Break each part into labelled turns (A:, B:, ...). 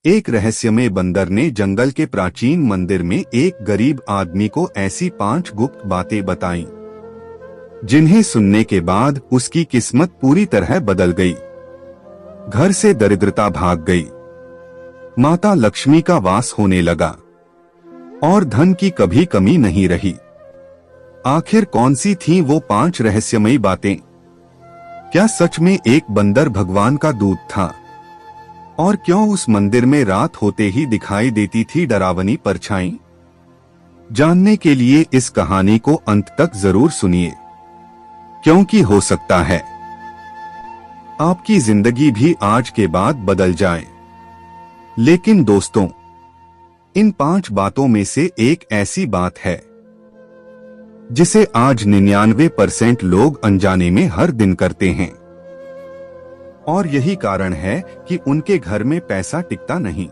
A: एक रहस्यमय बंदर ने जंगल के प्राचीन मंदिर में एक गरीब आदमी को ऐसी 5 गुप्त बातें बताईं, जिन्हें सुनने के बाद उसकी किस्मत पूरी तरह बदल गई। घर से दरिद्रता भाग गई, माता लक्ष्मी का वास होने लगा और धन की कभी कमी नहीं रही। आखिर कौन सी थी वो 5 रहस्यमयी बातें? क्या सच में एक बंदर भगवान का दूत था? और क्यों उस मंदिर में रात होते ही दिखाई देती थी डरावनी परछाई? जानने के लिए इस कहानी को अंत तक जरूर सुनिए, क्योंकि हो सकता है आपकी जिंदगी भी आज के बाद बदल जाए। लेकिन दोस्तों, इन 5 बातों में से एक ऐसी बात है जिसे आज 99% लोग अनजाने में हर दिन करते हैं, और यही कारण है कि उनके घर में पैसा टिकता नहीं।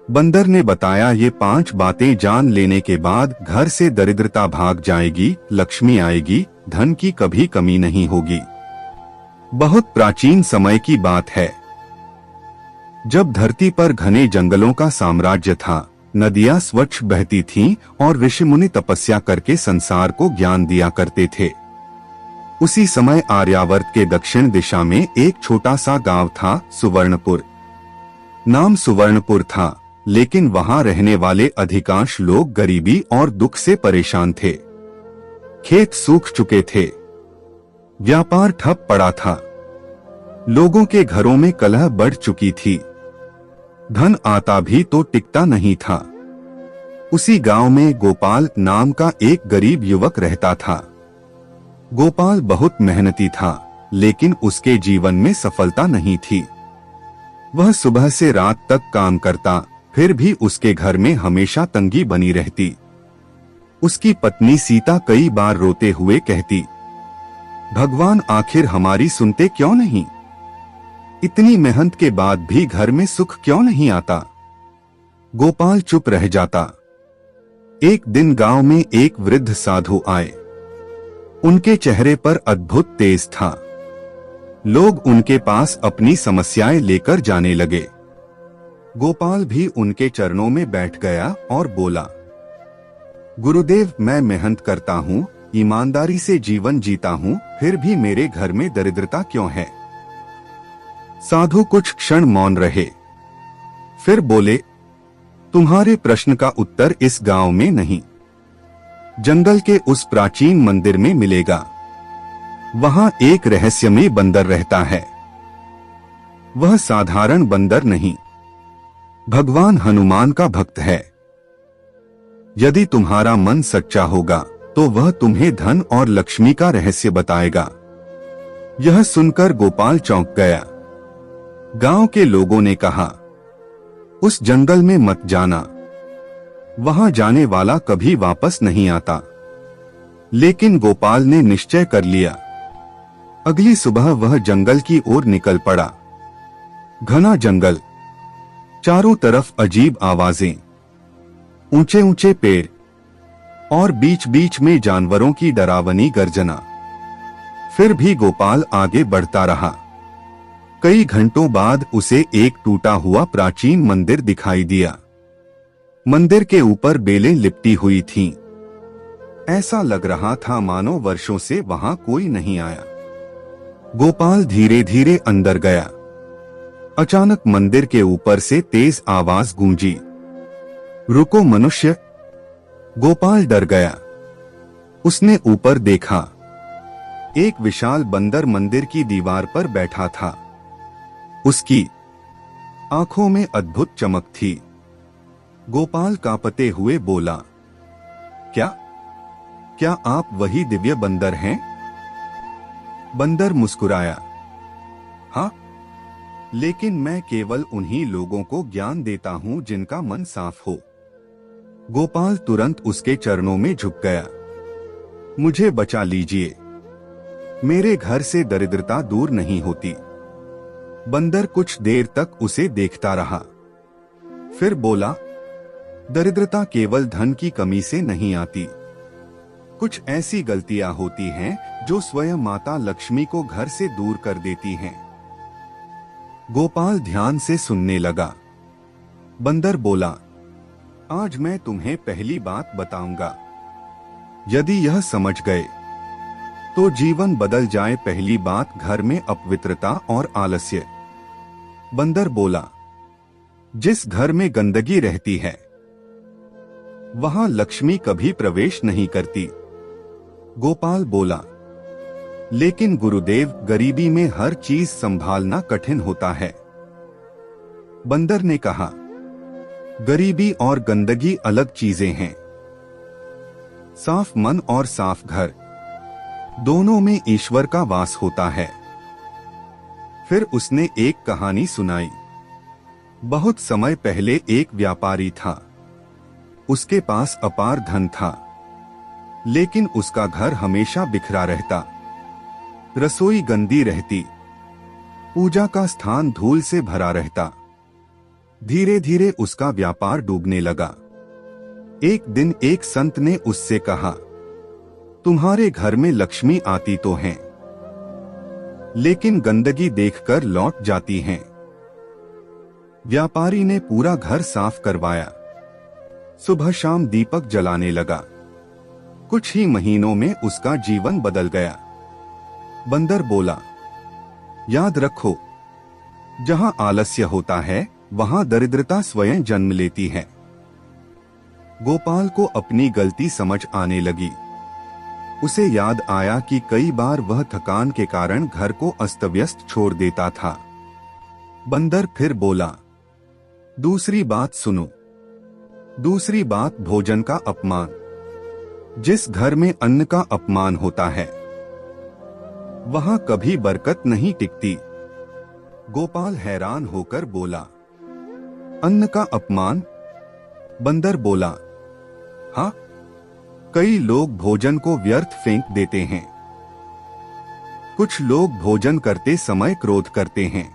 A: बंदर ने बताया, ये 5 बातें जान लेने के बाद घर से दरिद्रता भाग जाएगी, लक्ष्मी आएगी, धन की कभी कमी नहीं होगी। बहुत प्राचीन समय की बात है, जब धरती पर घने जंगलों का साम्राज्य था, नदियां स्वच्छ बहती थीं और ऋषि मुनि तपस्या करके संसार को ज्ञान दिया करते थे। उसी समय आर्यावर्त के दक्षिण दिशा में एक छोटा सा गांव था, सुवर्णपुर। नाम सुवर्णपुर था, लेकिन वहां रहने वाले अधिकांश लोग गरीबी और दुख से परेशान थे। खेत सूख चुके थे, व्यापार ठप पड़ा था, लोगों के घरों में कलह बढ़ चुकी थी, धन आता भी तो टिकता नहीं था। उसी गांव में गोपाल नाम का एक गरीब युवक रहता था। गोपाल बहुत मेहनती था, लेकिन उसके जीवन में सफलता नहीं थी। वह सुबह से रात तक काम करता, फिर भी उसके घर में हमेशा तंगी बनी रहती। उसकी पत्नी सीता कई बार रोते हुए कहती, भगवान आखिर हमारी सुनते क्यों नहीं? इतनी मेहनत के बाद भी घर में सुख क्यों नहीं आता? गोपाल चुप रह जाता। एक दिन गांव में एक वृद्ध साधु आए। उनके चेहरे पर अद्भुत तेज था। लोग उनके पास अपनी समस्याएं लेकर जाने लगे। गोपाल भी उनके चरणों में बैठ गया और बोला, गुरुदेव, मैं मेहनत करता हूँ, ईमानदारी से जीवन जीता हूँ, फिर भी मेरे घर में दरिद्रता क्यों है? साधु कुछ क्षण मौन रहे, फिर बोले, तुम्हारे प्रश्न का उत्तर इस गांव में नहीं, जंगल के उस प्राचीन मंदिर में मिलेगा। वहां एक रहस्यमय बंदर रहता है। वह साधारण बंदर नहीं, भगवान हनुमान का भक्त है। यदि तुम्हारा मन सच्चा होगा तो वह तुम्हें धन और लक्ष्मी का रहस्य बताएगा। यह सुनकर गोपाल चौंक गया। गांव के लोगों ने कहा, उस जंगल में मत जाना, वहां जाने वाला कभी वापस नहीं आता। लेकिन गोपाल ने निश्चय कर लिया। अगली सुबह वह जंगल की ओर निकल पड़ा। घना जंगल, चारों तरफ अजीब आवाजें, ऊंचे ऊंचे पेड़ और बीच बीच में जानवरों की डरावनी गर्जना। फिर भी गोपाल आगे बढ़ता रहा। कई घंटों बाद उसे एक टूटा हुआ प्राचीन मंदिर दिखाई दिया। मंदिर के ऊपर बेलें लिपटी हुई थीं। ऐसा लग रहा था मानो वर्षों से वहां कोई नहीं आया। गोपाल धीरे धीरे अंदर गया। अचानक मंदिर के ऊपर से तेज आवाज गूंजी, रुको मनुष्य। गोपाल डर गया। उसने ऊपर देखा। एक विशाल बंदर मंदिर की दीवार पर बैठा था। उसकी आंखों में अद्भुत चमक थी। गोपाल कांपते हुए बोला, क्या आप वही दिव्य बंदर हैं? बंदर मुस्कुराया, हाँ, लेकिन मैं केवल उन्हीं लोगों को ज्ञान देता हूं जिनका मन साफ हो। गोपाल तुरंत उसके चरणों में झुक गया। मुझे बचा लीजिए, मेरे घर से दरिद्रता दूर नहीं होती। बंदर कुछ देर तक उसे देखता रहा, फिर बोला, दरिद्रता केवल धन की कमी से नहीं आती। कुछ ऐसी गलतियां होती हैं जो स्वयं माता लक्ष्मी को घर से दूर कर देती हैं। गोपाल ध्यान से सुनने लगा। बंदर बोला, आज मैं तुम्हें पहली बात बताऊंगा। यदि यह समझ गए तो जीवन बदल जाए। पहली बात, घर में अपवित्रता और आलस्य। बंदर बोला, जिस घर में गंदगी रहती है वहां लक्ष्मी कभी प्रवेश नहीं करती। गोपाल बोला, लेकिन गुरुदेव, गरीबी में हर चीज संभालना कठिन होता है। बंदर ने कहा, गरीबी और गंदगी अलग चीजें हैं। साफ मन और साफ घर, दोनों में ईश्वर का वास होता है। फिर उसने एक कहानी सुनाई। बहुत समय पहले एक व्यापारी था। उसके पास अपार धन था, लेकिन उसका घर हमेशा बिखरा रहता। रसोई गंदी रहती, पूजा का स्थान धूल से भरा रहता। धीरे धीरे उसका व्यापार डूबने लगा। एक दिन एक संत ने उससे कहा, तुम्हारे घर में लक्ष्मी आती तो हैं, लेकिन गंदगी देखकर लौट जाती हैं। व्यापारी ने पूरा घर साफ करवाया, सुबह शाम दीपक जलाने लगा। कुछ ही महीनों में उसका जीवन बदल गया। बंदर बोला, याद रखो, जहां आलस्य होता है वहां दरिद्रता स्वयं जन्म लेती है। गोपाल को अपनी गलती समझ आने लगी। उसे याद आया कि कई बार वह थकान के कारण घर को अस्तव्यस्त छोड़ देता था। बंदर फिर बोला, दूसरी बात सुनो। दूसरी बात, भोजन का अपमान। जिस घर में अन्न का अपमान होता है वहां कभी बरकत नहीं टिकती। गोपाल हैरान होकर बोला, अन्न का अपमान? बंदर बोला, हाँ, कई लोग भोजन को व्यर्थ फेंक देते हैं। कुछ लोग भोजन करते समय क्रोध करते हैं।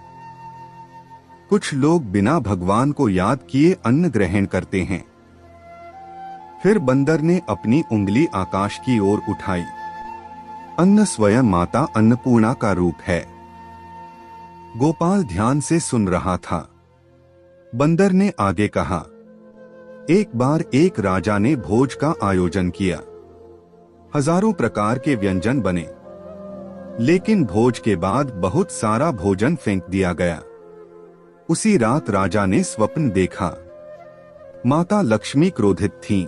A: कुछ लोग बिना भगवान को याद किए अन्न ग्रहण करते हैं। फिर बंदर ने अपनी उंगली आकाश की ओर उठाई। अन्न स्वयं माता अन्नपूर्णा का रूप है। गोपाल ध्यान से सुन रहा था। बंदर ने आगे कहा, एक बार एक राजा ने भोज का आयोजन किया। हजारों प्रकार के व्यंजन बने, लेकिन भोज के बाद बहुत सारा भोजन फेंक दिया गया। उसी रात राजा ने स्वप्न देखा। माता लक्ष्मी क्रोधित थीं।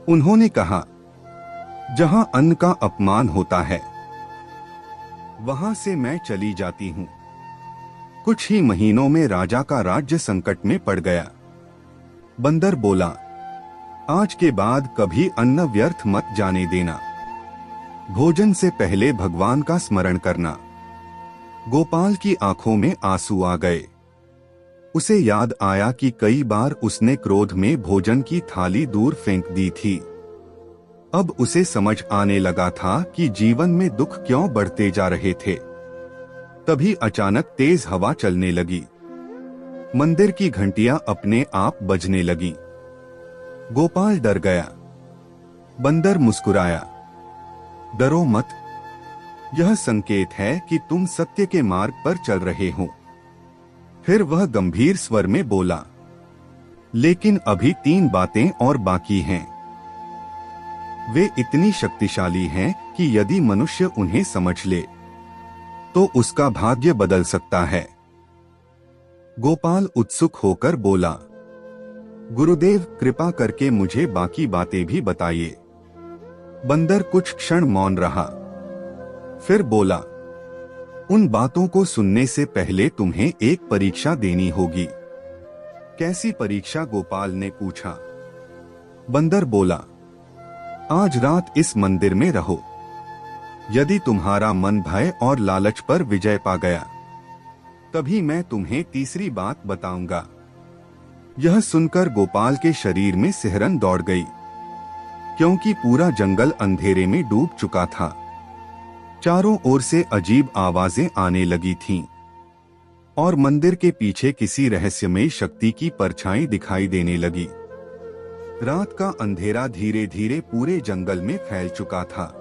A: उन्होंने कहा, जहां अन्न का अपमान होता है वहां से मैं चली जाती हूं। कुछ ही महीनों में राजा का राज्य संकट में पड़ गया। बंदर बोला, आज के बाद कभी अन्न व्यर्थ मत जाने देना। भोजन से पहले भगवान का स्मरण करना। गोपाल की आंखों में आंसू आ गए। उसे याद आया कि कई बार उसने क्रोध में भोजन की थाली दूर फेंक दी थी। अब उसे समझ आने लगा था कि जीवन में दुख क्यों बढ़ते जा रहे थे। तभी अचानक तेज हवा चलने लगी। मंदिर की घंटियां अपने आप बजने लगी। गोपाल डर गया। बंदर मुस्कुराया, डरो मत, यह संकेत है कि तुम सत्य के मार्ग पर चल रहे हो। फिर वह गंभीर स्वर में बोला, लेकिन अभी 3 बातें और बाकी हैं। वे इतनी शक्तिशाली हैं कि यदि मनुष्य उन्हें समझ ले तो उसका भाग्य बदल सकता है। गोपाल उत्सुक होकर बोला, गुरुदेव, कृपा करके मुझे बाकी बातें भी बताइए। बंदर कुछ क्षण मौन रहा, फिर बोला, उन बातों को सुनने से पहले तुम्हें एक परीक्षा देनी होगी। कैसी परीक्षा? गोपाल ने पूछा। बंदर बोला, आज रात इस मंदिर में रहो। यदि तुम्हारा मन भय और लालच पर विजय पा गया तभी मैं तुम्हें तीसरी बात बताऊंगा। यह सुनकर गोपाल के शरीर में सिहरन दौड़ गई, क्योंकि पूरा जंगल अंधेरे में डूब चुका था। चारों ओर से अजीब आवाजें आने लगी थीं और मंदिर के पीछे किसी रहस्यमयी शक्ति की परछाई दिखाई देने लगी। रात का अंधेरा धीरे धीरे पूरे जंगल में फैल चुका था।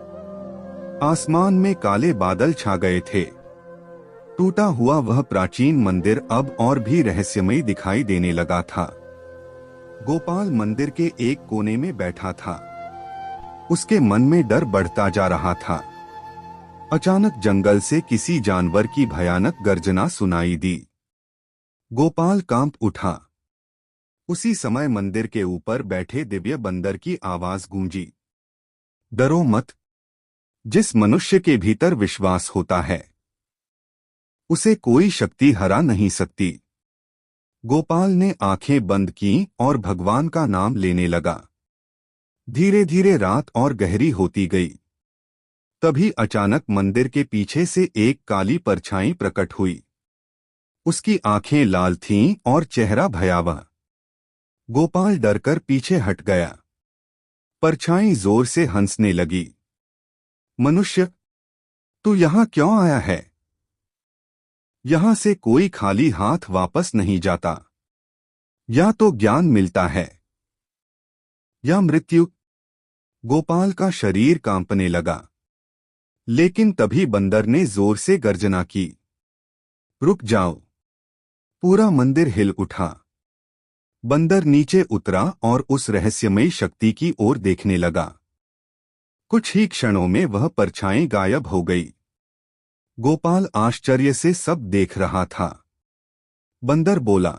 A: आसमान में काले बादल छा गए थे। टूटा हुआ वह प्राचीन मंदिर अब और भी रहस्यमय दिखाई देने लगा था। गोपाल मंदिर के एक कोने में बैठा था। उसके मन में डर बढ़ता जा रहा था। अचानक जंगल से किसी जानवर की भयानक गर्जना सुनाई दी। गोपाल कांप उठा। उसी समय मंदिर के ऊपर बैठे दिव्य बंदर की आवाज गूंजी, डरो मत। जिस मनुष्य के भीतर विश्वास होता है उसे कोई शक्ति हरा नहीं सकती। गोपाल ने आंखें बंद की और भगवान का नाम लेने लगा। धीरे धीरे रात और गहरी होती गई। तभी अचानक मंदिर के पीछे से एक काली परछाई प्रकट हुई। उसकी आंखें लाल थीं और चेहरा भयावह। गोपाल डरकर पीछे हट गया। परछाई जोर से हंसने लगी। मनुष्य, तू यहां क्यों आया है? यहां से कोई खाली हाथ वापस नहीं जाता। या तो ज्ञान मिलता है या मृत्यु। गोपाल का शरीर कांपने लगा। लेकिन तभी बंदर ने जोर से गर्जना की, रुक जाओ। पूरा मंदिर हिल उठा। बंदर नीचे उतरा और उस रहस्यमयी शक्ति की ओर देखने लगा। कुछ ही क्षणों में वह परछाई गायब हो गई। गोपाल आश्चर्य से सब देख रहा था। बंदर बोला,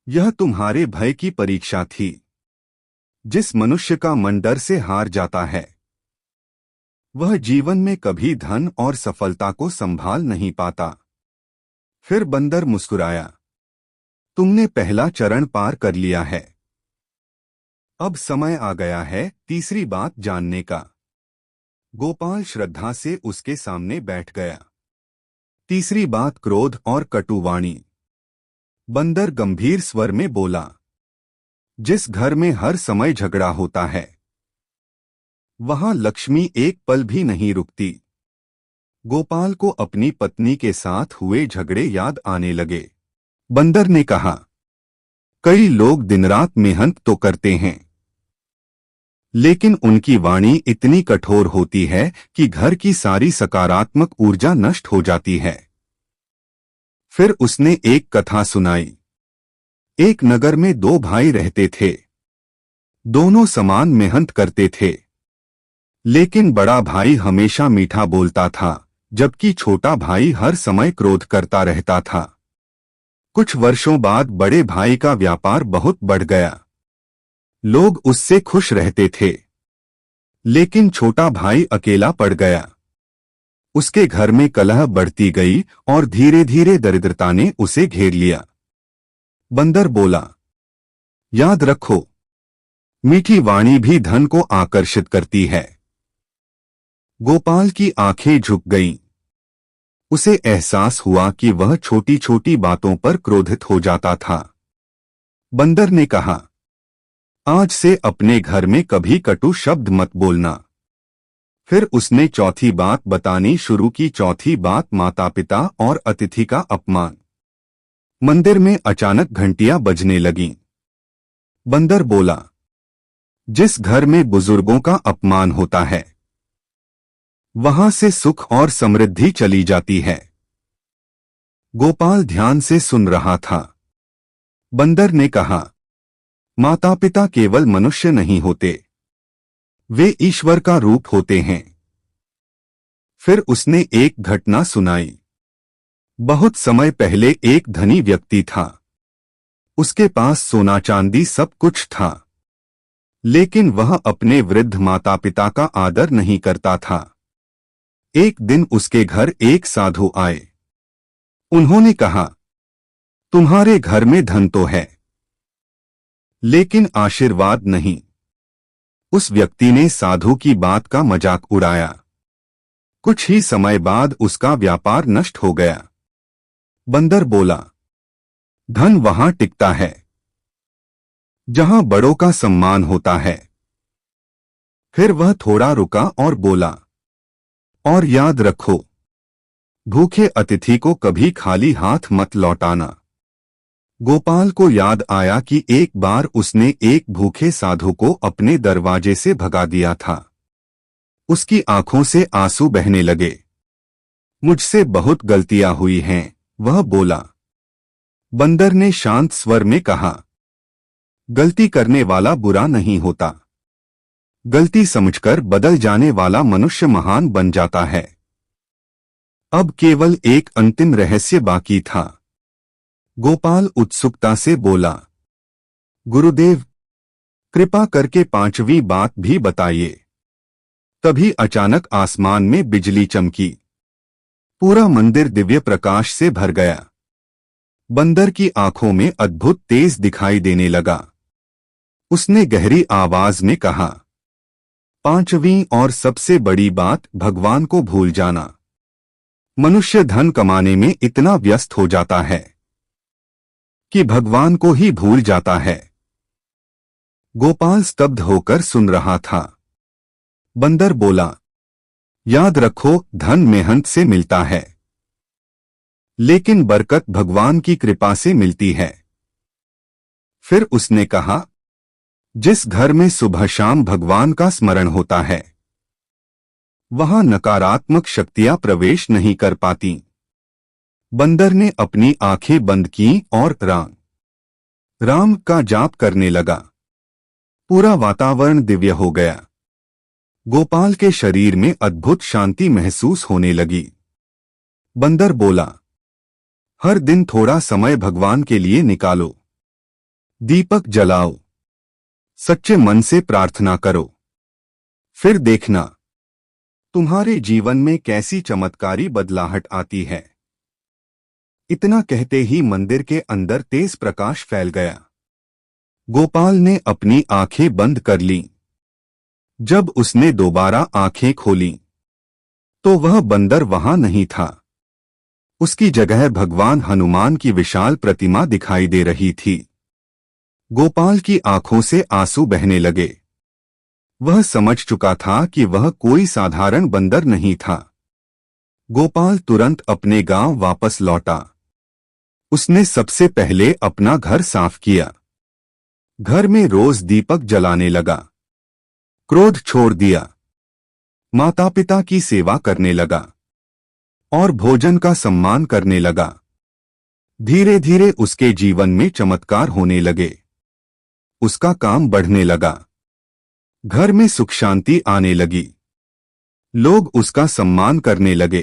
A: यह तुम्हारे भय की परीक्षा थी। जिस मनुष्य का मन डर से हार जाता है वह जीवन में कभी धन और सफलता को संभाल नहीं पाता। फिर बंदर मुस्कुराया, तुमने पहला चरण पार कर लिया है। अब समय आ गया है तीसरी बात जानने का। गोपाल श्रद्धा से उसके सामने बैठ गया। तीसरी बात क्रोध और कटुवाणी। बंदर गंभीर स्वर में बोला, जिस घर में हर समय झगड़ा होता है वहां लक्ष्मी एक पल भी नहीं रुकती। गोपाल को अपनी पत्नी के साथ हुए झगड़े याद आने लगे। बंदर ने कहा, कई लोग दिन रात मेहनत तो करते हैं लेकिन उनकी वाणी इतनी कठोर होती है कि घर की सारी सकारात्मक ऊर्जा नष्ट हो जाती है। फिर उसने एक कथा सुनाई। एक नगर में दो भाई रहते थे। दोनों समान मेहनत करते थे लेकिन बड़ा भाई हमेशा मीठा बोलता था जबकि छोटा भाई हर समय क्रोध करता रहता था। कुछ वर्षों बाद बड़े भाई का व्यापार बहुत बढ़ गया। लोग उससे खुश रहते थे लेकिन छोटा भाई अकेला पड़ गया। उसके घर में कलह बढ़ती गई और धीरे धीरे दरिद्रता ने उसे घेर लिया। बंदर बोला, याद रखो, मीठी वाणी भी धन को आकर्षित करती है। गोपाल की आंखें झुक गईं। उसे एहसास हुआ कि वह छोटी छोटी बातों पर क्रोधित हो जाता था। बंदर ने कहा, आज से अपने घर में कभी कटु शब्द मत बोलना। फिर उसने चौथी बात बतानी शुरू की। चौथी बात माता पिता और अतिथि का अपमान। मंदिर में अचानक घंटियां बजने लगीं। बंदर बोला, जिस घर में बुजुर्गों का अपमान होता है वहां से सुख और समृद्धि चली जाती है। गोपाल ध्यान से सुन रहा था। बंदर ने कहा, माता पिता केवल मनुष्य नहीं होते, वे ईश्वर का रूप होते हैं। फिर उसने एक घटना सुनाई। बहुत समय पहले एक धनी व्यक्ति था। उसके पास सोना चांदी सब कुछ था लेकिन वह अपने वृद्ध माता पिता का आदर नहीं करता था। एक दिन उसके घर एक साधु आए। उन्होंने कहा, तुम्हारे घर में धन तो है लेकिन आशीर्वाद नहीं। उस व्यक्ति ने साधु की बात का मजाक उड़ाया। कुछ ही समय बाद उसका व्यापार नष्ट हो गया। बंदर बोला, धन वहां टिकता है जहां बड़ों का सम्मान होता है। फिर वह थोड़ा रुका और बोला, और याद रखो, भूखे अतिथि को कभी खाली हाथ मत लौटाना। गोपाल को याद आया कि एक बार उसने एक भूखे साधु को अपने दरवाजे से भगा दिया था। उसकी आंखों से आंसू बहने लगे। मुझसे बहुत गलतियां हुई हैं, वह बोला। बंदर ने शांत स्वर में कहा, गलती करने वाला बुरा नहीं होता। गलती समझकर बदल जाने वाला मनुष्य महान बन जाता है। अब केवल एक अंतिम रहस्य बाकी था। गोपाल उत्सुकता से बोला, गुरुदेव, कृपा करके पांचवी बात भी बताइए। तभी अचानक आसमान में बिजली चमकी। पूरा मंदिर दिव्य प्रकाश से भर गया। बंदर की आंखों में अद्भुत तेज दिखाई देने लगा। उसने गहरी आवाज में कहा, पांचवी और सबसे बड़ी बात भगवान को भूल जाना। मनुष्य धन कमाने में इतना व्यस्त हो जाता है कि भगवान को ही भूल जाता है। गोपाल स्तब्ध होकर सुन रहा था। बंदर बोला, याद रखो, धन मेहनत से मिलता है, लेकिन बरकत भगवान की कृपा से मिलती है। फिर उसने कहा, जिस घर में सुबह शाम भगवान का स्मरण होता है, वहां नकारात्मक शक्तियां प्रवेश नहीं कर पाती। बंदर ने अपनी आंखें बंद की और राम राम का जाप करने लगा। पूरा वातावरण दिव्य हो गया। गोपाल के शरीर में अद्भुत शांति महसूस होने लगी। बंदर बोला, हर दिन थोड़ा समय भगवान के लिए निकालो। दीपक जलाओ, सच्चे मन से प्रार्थना करो, फिर देखना तुम्हारे जीवन में कैसी चमत्कारी बदलाहट आती है। इतना कहते ही मंदिर के अंदर तेज प्रकाश फैल गया। गोपाल ने अपनी आंखें बंद कर लीं। जब उसने दोबारा आंखें खोलीं, तो वह बंदर वहां नहीं था। उसकी जगह भगवान हनुमान की विशाल प्रतिमा दिखाई दे रही थी। गोपाल की आंखों से आंसू बहने लगे। वह समझ चुका था कि वह कोई साधारण बंदर नहीं था। गोपाल तुरंत अपने गांव वापस लौटा। उसने सबसे पहले अपना घर साफ किया। घर में रोज दीपक जलाने लगा। क्रोध छोड़ दिया। माता पिता की सेवा करने लगा और भोजन का सम्मान करने लगा। धीरे धीरे उसके जीवन में चमत्कार होने लगे। उसका काम बढ़ने लगा। घर में सुख शांति आने लगी। लोग उसका सम्मान करने लगे।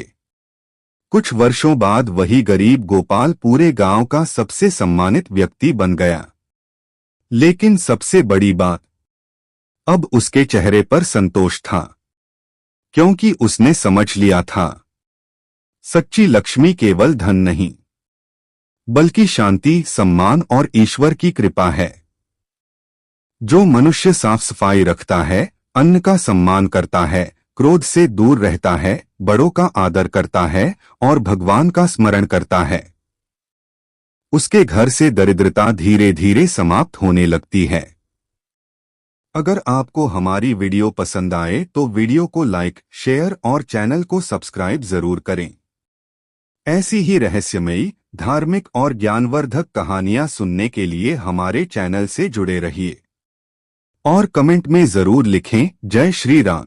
A: कुछ वर्षों बाद वही गरीब गोपाल पूरे गांव का सबसे सम्मानित व्यक्ति बन गया। लेकिन सबसे बड़ी बात, अब उसके चेहरे पर संतोष था, क्योंकि उसने समझ लिया था, सच्ची लक्ष्मी केवल धन नहीं, बल्कि शांति, सम्मान और ईश्वर की कृपा है। जो मनुष्य साफ सफाई रखता है, अन्न का सम्मान करता है, क्रोध से दूर रहता है, बड़ों का आदर करता है और भगवान का स्मरण करता है, उसके घर से दरिद्रता धीरे धीरे समाप्त होने लगती है। अगर आपको हमारी वीडियो पसंद आए तो वीडियो को लाइक, शेयर और चैनल को सब्सक्राइब जरूर करें। ऐसी ही रहस्यमयी, धार्मिक और ज्ञानवर्धक कहानियां सुनने के लिए हमारे चैनल से जुड़े रहिए और कमेंट में जरूर लिखें, जय श्री राम।